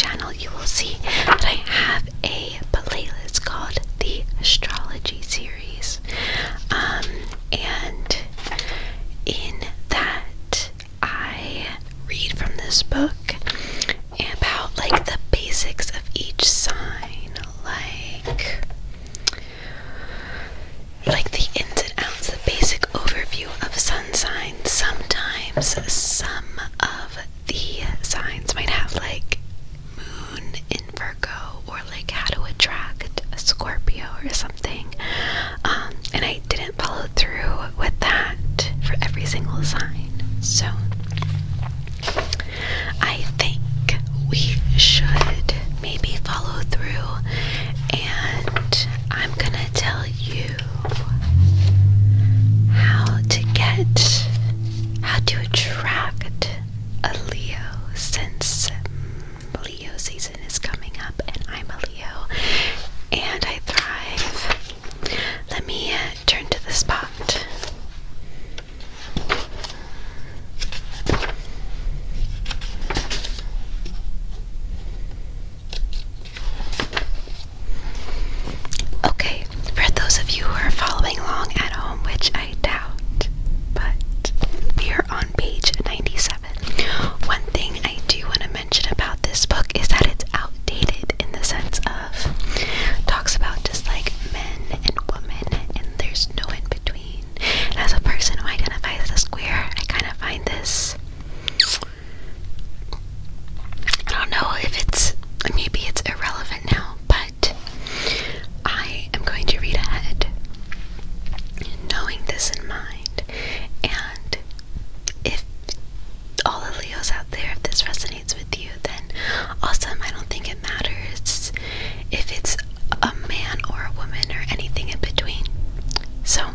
channel, you will see that I have a playlist called the Astrology series. And in that, I read from this book about like the basics of each sign, like the ins and outs, the basic overview of sun signs. Sometimes some of the signs might have like moon in Virgo, or like how to attract a Scorpio or something. And I didn't follow through with that for every single sign. So I think we should maybe follow through, and I'm gonna tell you how to attract a Leo, since Leo season is coming up and I'm a Leo and I thrive. Let me turn to the spot. Okay, for those of you who are following along at home, which I doubt, but we are on page 97. One thing I do want to mention about this book is that it's outdated in the sense of talks about just like men and women, and there's no in between. And as a person who identifies as queer, I kind of find this, I don't know if maybe it's irrelevant now, but I am going to read ahead knowing this in mind. And if all the Leos out there, if this resonates with you, then awesome. I don't think it matters if it's a man or a woman or anything in between. So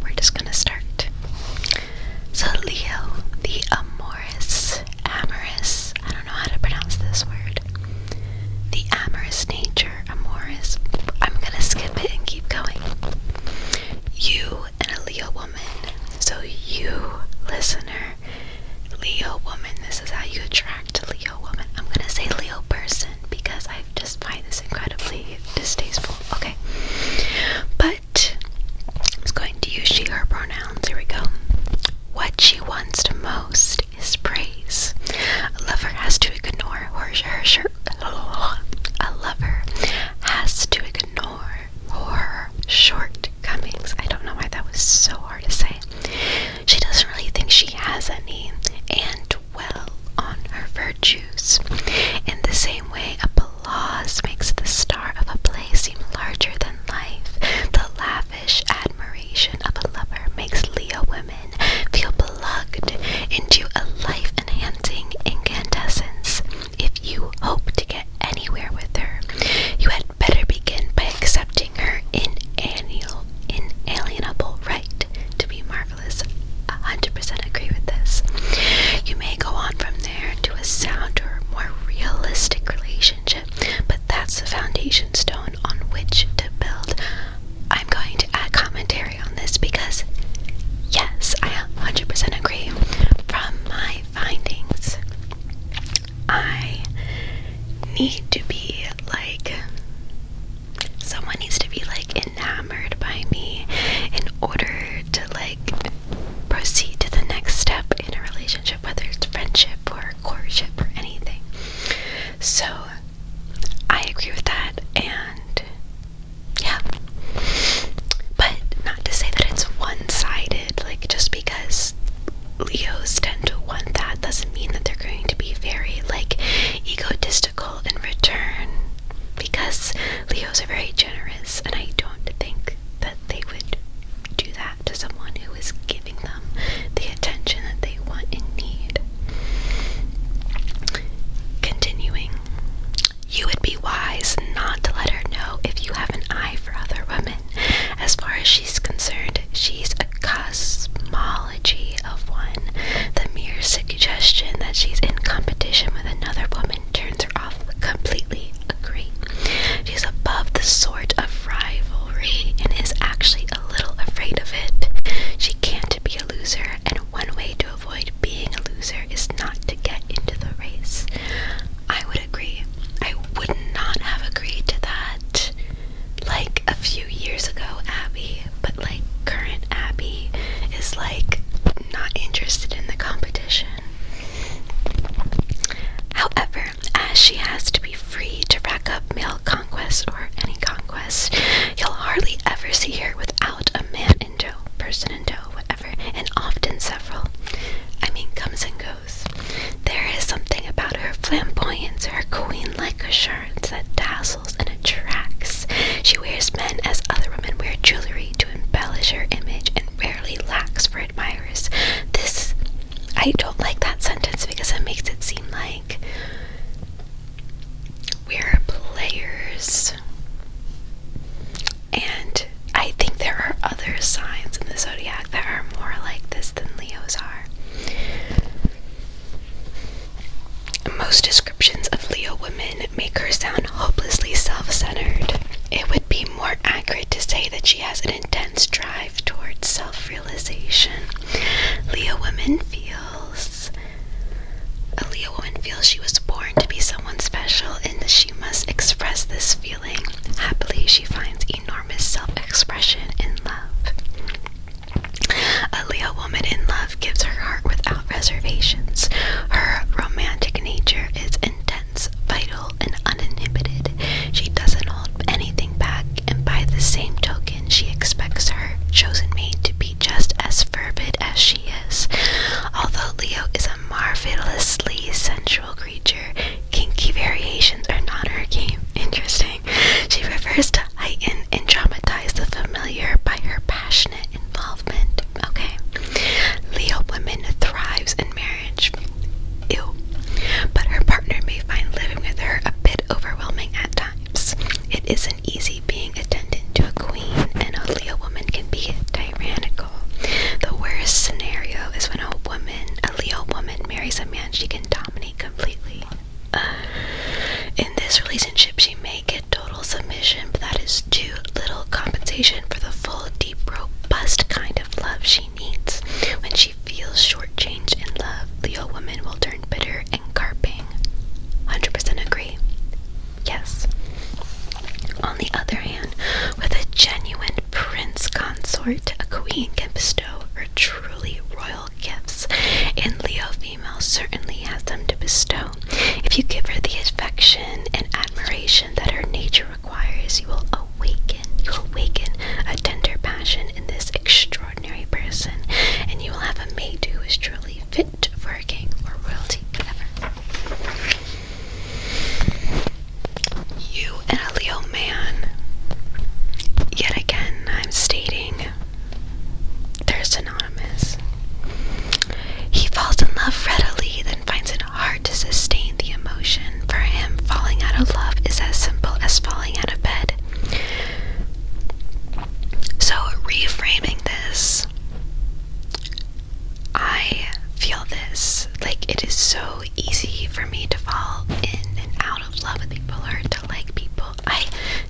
we're just gonna start. So Leo, the amorous, I don't know how to pronounce this word. The amorous nature, amorous. I'm gonna skip it and keep going. You and a Leo woman. So you, listener, Leo woman, this is how you attract a Leo woman. I'm gonna say Leo person because I just find this incredibly distasteful. Okay. But I was going to use she, her pronouns. Here we go. What she wants the most is praise. A lover has to ignore her shortcomings. I don't know why that was so hard to say. She doesn't really think she has any, and dwell on her virtues. In the same way, applause makes the star of a play seem larger than life. The lavish admiration of a lover makes Leo women feel plugged into a life-enhancing incandescence. If you hope to get anywhere with her, you had better begin by accepting her inalienable right to be marvelous. 100% agree with this. You may go on from there to a sounder, more realistic relationship, but that's the foundation stone on which to build. I'm going to add commentary on this because, yes, I 100% agree. From my findings, I need to be like, someone needs to be like enamored by me in order to like proceed to the next step in a relationship, whether it's friendship or courtship or anything. So I agree with that, and yeah, but not to say that it's one-sided. Like, just because Leos tend to want that doesn't mean that they're going to be very like egotistical in return. be free to rack up male conquest or any conquest. You'll hardly ever see her without a man in tow, person in tow, whatever, and often several. I mean, comes and goes. There is something about her flamboyance, her queen-like assurance that dazzles and attracts. She wears men as other women wear jewelry to embellish her image and rarely lacks for admirers. I don't like that sentence because it makes it seem like we're players. And I think there are other signs in the zodiac that are more like this than Leo's are. Most descriptions of Leo women make her sound hopelessly self-centered. It would be more accurate to say that she has an intense drive towards self-realization. A Leo woman feels she was born to be someone special and that she must express this feeling. Happily, she finds enormous self-expression in love. A Leo woman in love gives her heart without reservations. Her romantic nature is intense, vital, and uninhibited. She doesn't hold anything back, and by the same token, she expects her chosen mate to be just as fervid as she is. Although Leo is a marvelously sensual creature, kinky variations are not her game. Interesting. She prefers to heighten and dramatize the familiar by her passionate involvement. Okay. Leo woman thrives in marriage. Ew. But her partner may find living with her a bit overwhelming at times. It isn't easy being attendant to a queen, and a Leo woman can be tyrannical. The worst scenario is when a Leo woman marries a man she can dominate completely. In this relationship, she may get total submission, but that is too little compensation for the full, deep, robust kind of love she needs. When she feels shortchanged in love, Leo woman will turn bitter and carping. 100% agree. Yes. On the other hand, with a genuine prince consort, a queen can bestow her truly royal gifts, and Leo female certainly has them to bestow. If you give her the affection and admiration that her nature requires, you will awaken a tender passion in this extraordinary person, and you will have a mate who is truly fit for a king or royalty, whatever. You and a Leo man, yet again, I'm stating they're synonymous. He falls in love readily, then finds it hard to sustain the emotion. For him, falling out of love is as simple as falling out of bed. So, reframing this, I feel this, like it is so easy for me to fall in and out of love with people or to like people. I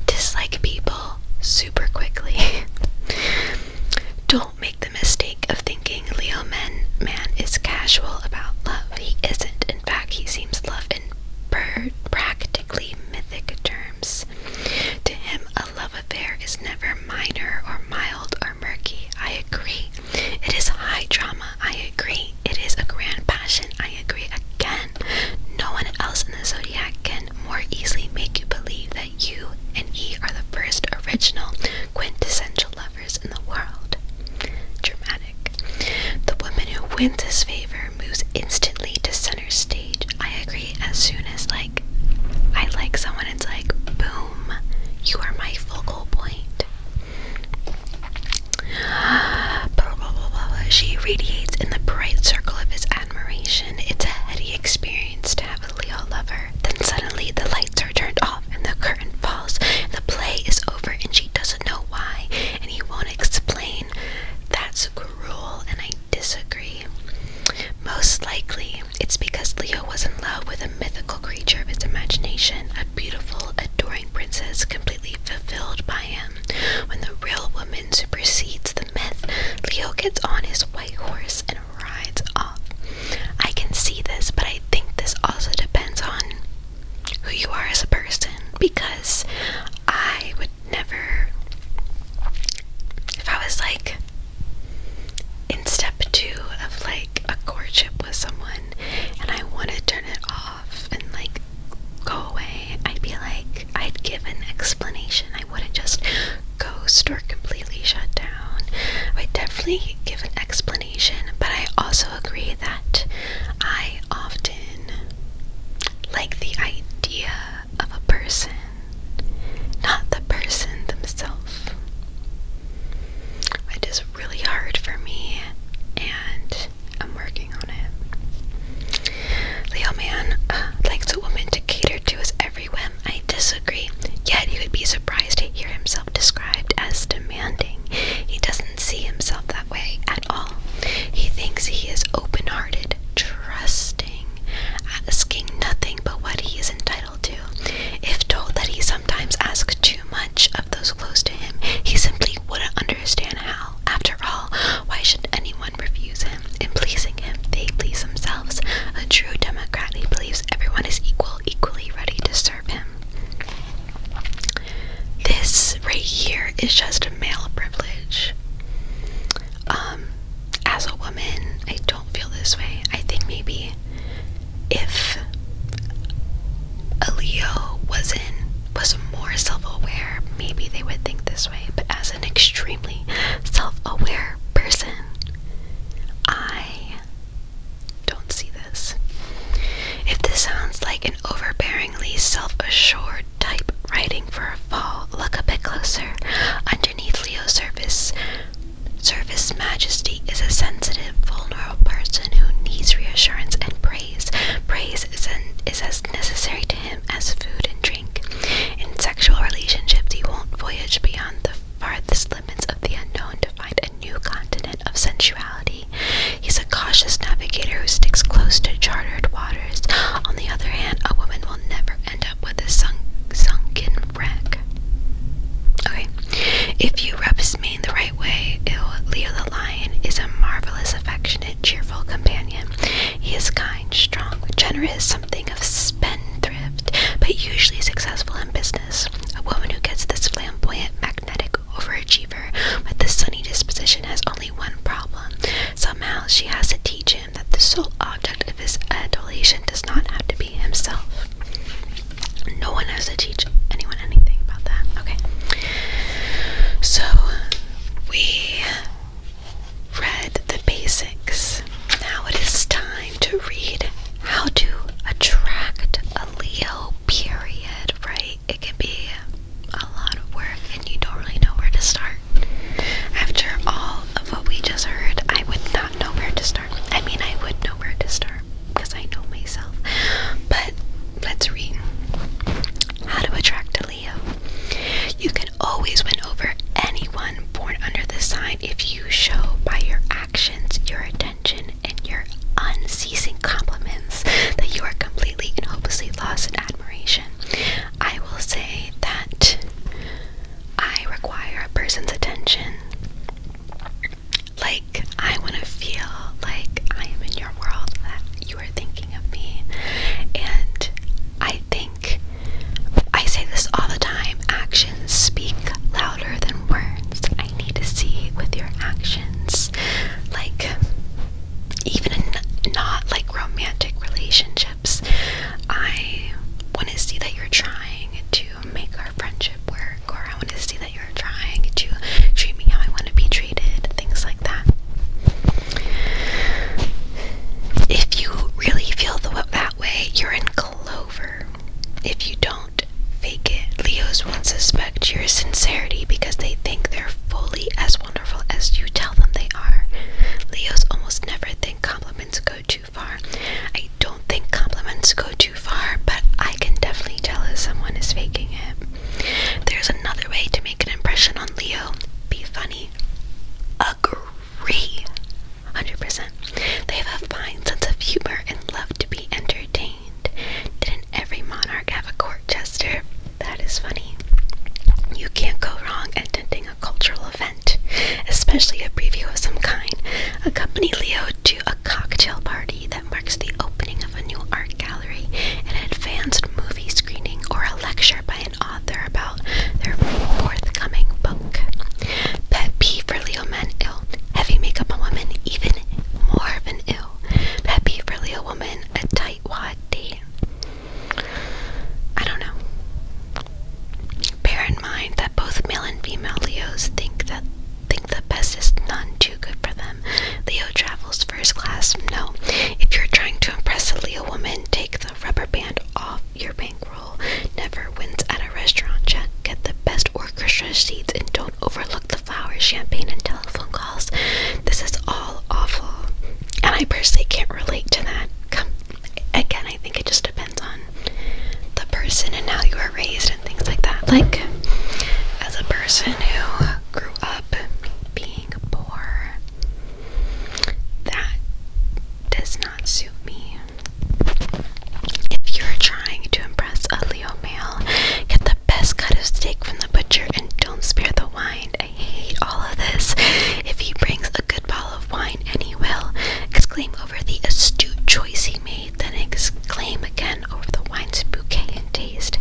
dislike people super quickly. Don't make the mistake of thinking Leo man is casual about love. He isn't. In fact, he seems love in practically mythic terms. To him, a love affair is never minor or mild or murky. I agree. It is high drama. I agree. It is a grand passion. I agree again. No one else in the zodiac can more easily make you believe that you and he are the first original quintessential lovers in the world. Dramatic. The woman who wins his favor moves instantly to center stage. I agree. As soon as I like someone, it's like boom, you are my focal point. Blah, blah, blah, blah. She radiates in the bright circle of his admiration. It's a heady experience to have a Leo lover. Then suddenly the lights are turned off and the curtain falls. The play is over and she doesn't know why, and he won't explain. That's cruel, and I disagree. Most likely, it's because Leo was in love with a mythical creature of his imagination, a beautiful, adoring princess completely fulfilled by him. When the real woman supersedes the myth, Leo gets on his white horse and rides off. I can see this, but I think this also depends on who you are as a person, because I would never, if I was in step 2 of a courtship with someone and I want to turn it off and go away, give an explanation. I wouldn't just ghost or completely shut down. I would definitely give an explanation, but I also agree that I often like the idea of a person, not the person themselves, which is really hard for me, and I'm working on it. Leo man likes a woman to cater to his every whim. I disagree, yet he would be surprised to hear himself described as demanding. He doesn't see himself that way at all. He thinks he is open-hearted, trusting, asking nothing but what he is entitled to. If told that he sometimes asks too much of those close to him, he simply wouldn't understand how. After all, why should anyone refuse him? In pleasing him, they please themselves. A true democrat, he believes everyone is equally ready to serve him. This right here is just male privilege. As a woman, I don't feel this way. I think maybe if a Leo was more self-aware, maybe they would think this way. But as an extremely self-aware person, I don't see this. If this sounds like an overbearingly self-assured type writing for a fall, look a bit closer. Underneath Leo's surface majesty is a sensitive, vulnerable person who needs reassurance and praise. Praise is as necessary to him as food and drink. In sexual relationships, he won't voyage beyond the farthest limits of the unknown to find a new continent of sensuality. He's a cautious navigator who sticks close to chartered waters. On the other hand, a woman will never end up with a sunken wreck. Okay, if you rub his mane the right way, Leo the Lion is a marvelous, affectionate, cheerful companion. He is kind, strong, generous, something of spendthrift, but usually successful in business. A woman who gets this flamboyant, magnetic overachiever with this sunny disposition has only one problem. Somehow she has to teach him that the sole object of his adulation does not have to be himself. No one has to teach anyone anything about that. Okay. So, we read the basics. Now it is time to read how to attract a Leo, period, right? It can be a lot of work and you don't really know where to start. After all of what we just heard, I would not know where to start. I mean, I would know where to start because I know myself. But let's read. How to attract and how you were raised and things like that. Like, as a person who grew up being poor, that does not suit me. If you're trying to impress a Leo male, get the best cut of steak from the butcher and don't spare the wine. I hate all of this. If he brings a good bottle of wine, and he will, exclaim over the astute choice he made, then exclaim again over the wine's bouquet and taste,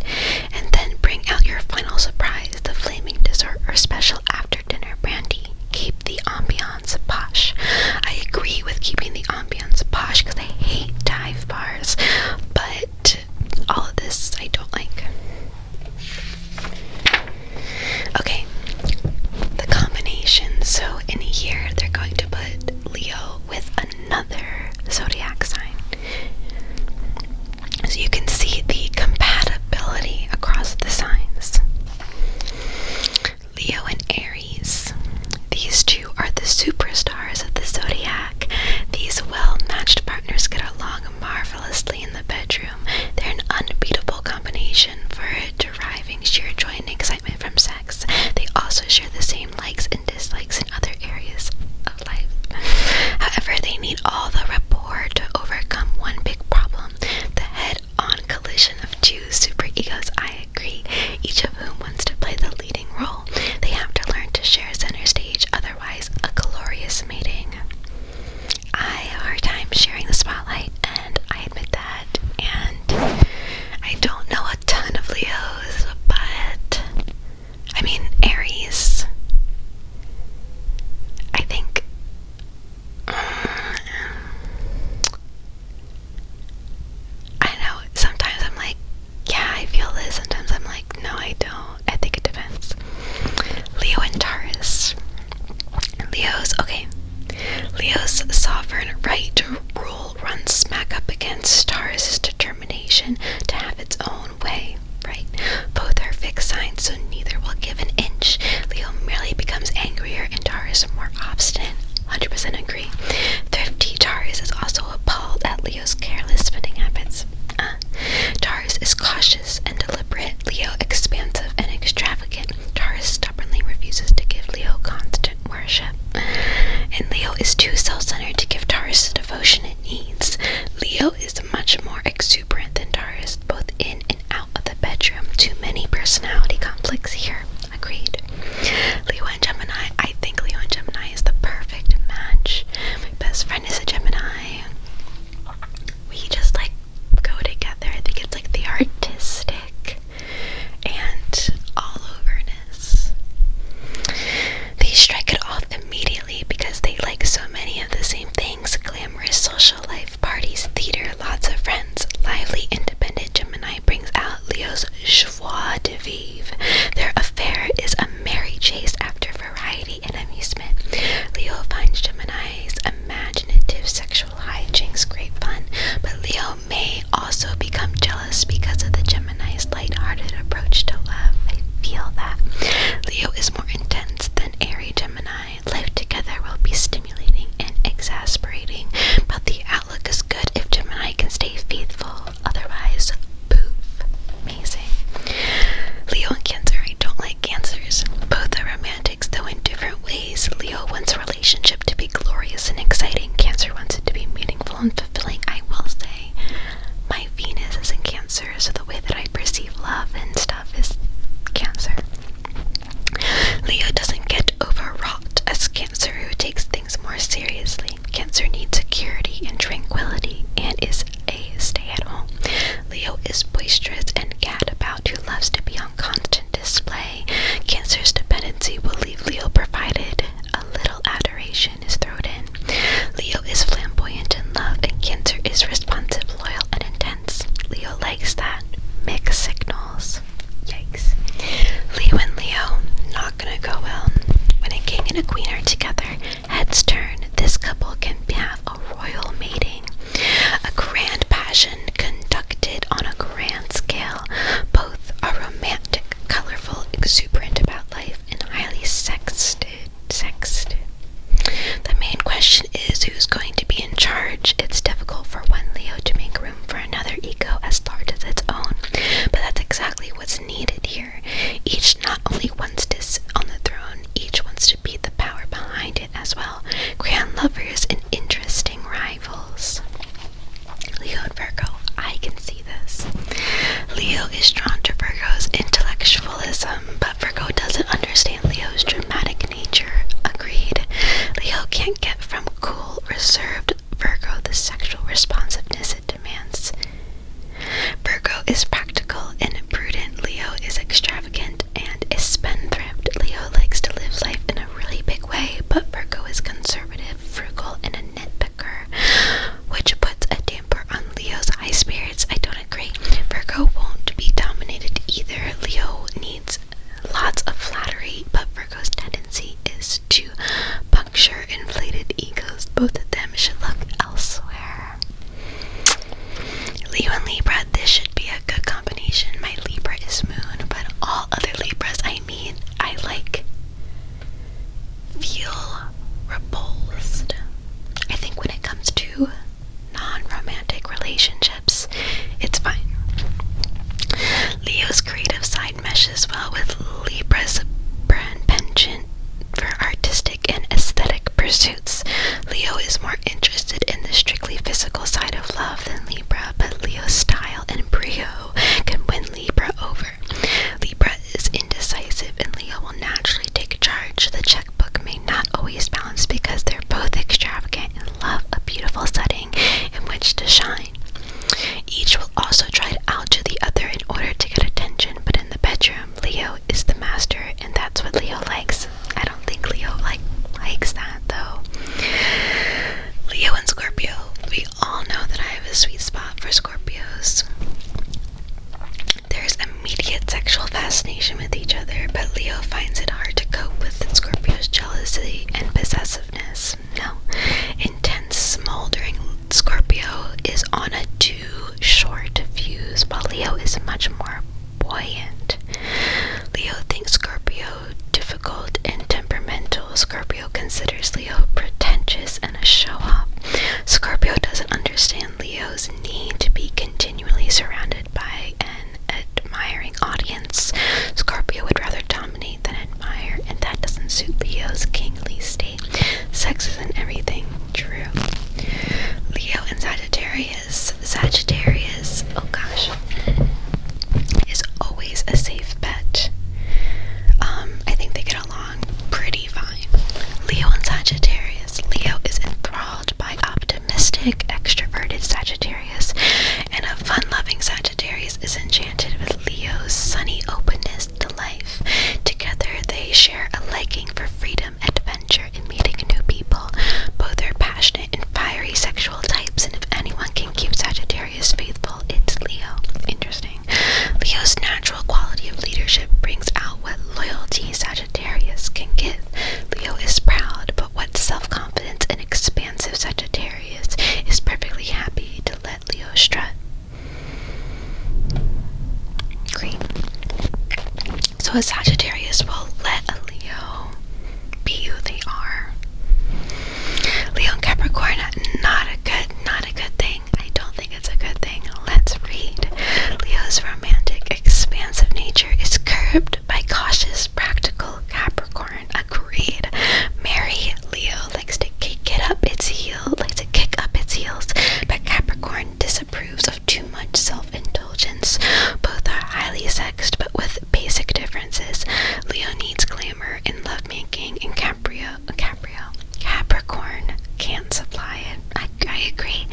and then bring out your final surprise, the flaming dessert or special after-dinner brandy. Keep the ambiance posh. I agree with keeping the ambiance posh because I hate dive bars, but all of this I don't like. Okay, the combination. So in a year, they're going to put Leo with another zodiac sign. So you can see the compatibility across the signs. Leo and Aries. These two are the superstars of the zodiac. These well-matched partners get along marvelously in the bedroom. They're an unbeatable combination for deriving sheer joy and excitement from sex. They also share the same likes and dislikes in other areas of life. However, they need all the rapport to overcome one big problem, the head-on collision of two superegos. I agree, each of whom wants to play the leading role. They have to learn to share center stage, otherwise a glorious mating. I have a hard time sharing the spotlight, and I admit that, and I don't know a ton of Leos, but I mean, Aries, I think I know, sometimes I'm like, yeah, I feel this, sometimes I'm like, no, I don't. I think it depends. Leo and Taurus. Leo's sovereign right to rule runs smack up against Taurus's determination to have its own way, right? Both are fixed signs, so neither will give an inch. Leo merely becomes angrier and Taurus more obstinate. 100% agree. Thrifty Taurus is also appalled at Leo's careless spending habits. Taurus is cautious and deliberate. Leo expansive and extravagant. Taurus stubbornly refuses to give Leo constant worship. And Leo is too self-centered to give Taurus the devotion it needs. Leo is much more exuberant than Taurus, both in and out of the bedroom. Too many personality conflicts here. Agreed. Leo and Gemini. I think Leo and Gemini is the perfect match. My best friend is a Gemini. We just like go together. I think it's like the artistic and all-overness. They strike it off immediately because they like so many of the same things: glamorous social life, parties, theater, lots of friends. Lively, independent Gemini brings out Leo's joie de vivre. Their affair is a merry chase after variety and amusement. Leo finds Gemini's imaginative sexual hijinks great fun, but Leo may also become jealous because of the Gemini's lighthearted approach to love. I feel that. Leo is more intense than Aries Gemini. Life together will be stimulating and exasperating, but the outlook is good if Gemini can stay faithful. Otherwise, poof. Amazing. Leo and Cancer. I don't meshes well with Libra's penchant for artistic and aesthetic pursuits. Leo is more interested in the strictly physical side of love than Libra, but Leo's style and brio can win Libra over. Libra is indecisive and Leo will naturally take charge. The checkbook may not always balance because they're both extravagant and love a beautiful setting in which to shine. Each will also try to outdo the other in order to get attention, but in the bedroom, Leo is the master, and that's what Leo likes. I don't think Leo likes that, though. Leo and Scorpio. We all know that I have a sweet spot for Scorpios. There's immediate sexual fascination with each other, but Leo finds it hard to cope with Scorpio's jealousy and possessiveness. No, intense, smoldering Scorpio is on a too short fuse, while Leo is much more buoyant. Leo thinks Scorpio difficult and temperamental. Scorpio considers Leo pretentious and a show-off. Scorpio doesn't understand Leo's need to be continually surrounded by an admiring audience. Scorpio would rather dominate than admire, and that doesn't suit Leo's kingly state. Sex isn't everything. True. Leo and Sagittarius. Sagittarius, oh gosh, is always a safe bet. I think they get along pretty fine. Leo and Sagittarius. Leo is enthralled by optimistic, extroverted Sagittarius, and a fun-loving Sagittarius is enchanted with Leo's sunny openness to life. Together, they share a liking for freedom, adventure, and meeting new people. Both are passionate and fiery sexual types, and if anyone can keep Sagittarius faithful, it's Leo. Interesting. Leo's natural quality of leadership brings out what loyalty Sagittarius can give. Leo is proud, but what self-confidence and expansive Sagittarius is perfectly happy to let Leo strut. Great. So a Sagittarius will let a Leo be who they are. Leo and Capricorn, not a good thing. I don't think it's a good thing. Let's read. Leo's romantic, expansive nature is curbed by cautious, practical Capricorn. Agreed. Merry Leo likes to kick up its heels, but Capricorn disapproves of too much self-indulgence. Both are highly sexed, but with basic differences. Leo needs glamour in lovemaking, and Capricorn can't supply it. I agree.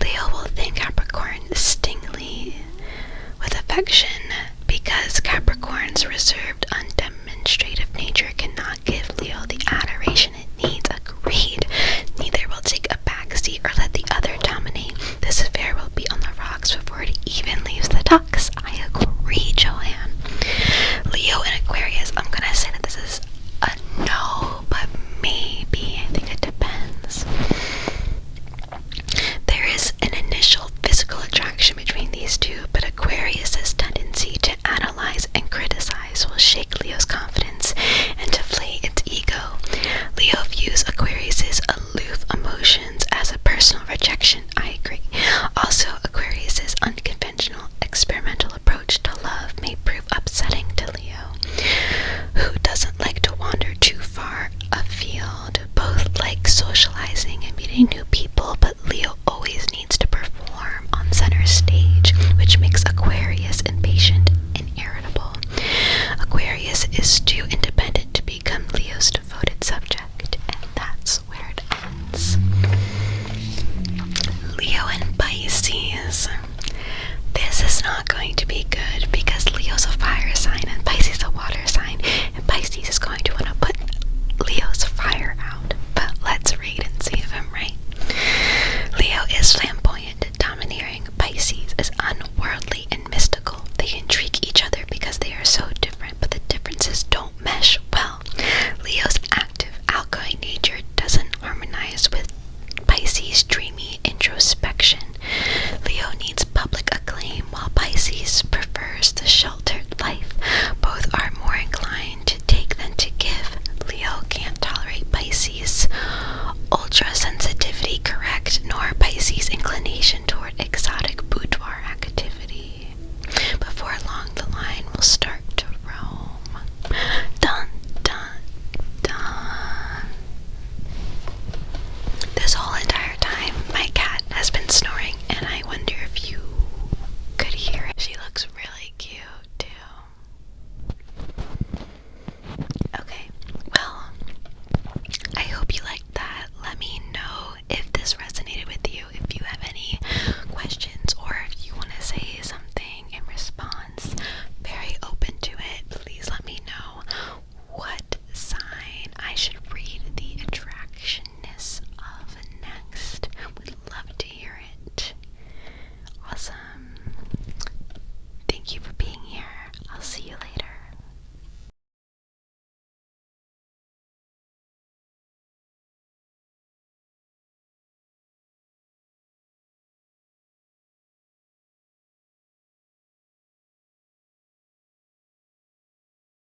Leo will think Capricorn stingily with affection because Capricorn's reserved, undemonstrative nature cannot give Leo the adoration it needs. Agreed. Neither will take a backseat or let the other dominate. This affair will be on the rocks before it even leaves the docks. I agree, Joanne. Leo and Aquarius. I'm gonna say that this is a no, but maybe. I think it depends. There is an initial physical attraction between these two, but Aquarius's tendency to analyze and criticize will shake Leo's confidence and deflate its ego. Leo views Aquarius's aloof emotions as a personal rejection. I agree. Also, Aquarius's unconventional, experimental approach to love may prove upsetting to Leo, who doesn't like to wander too far afield. Both like socializing and meeting new people, but Leo always needs to perform on center stage, which makes Aquarius impatient and irritable. Aquarius is too independent to become Leo's devoted subject, and that's where it ends. Leo and Pisces. This is not going to be good because Leo's a fire sign and Pisces a water sign, and Pisces is going to want to put Leo's fire out. But let's read and see if I'm right. Leo is flamboyant, domineering. Pisces is unworldly and mystical. They intrigue each other because they are so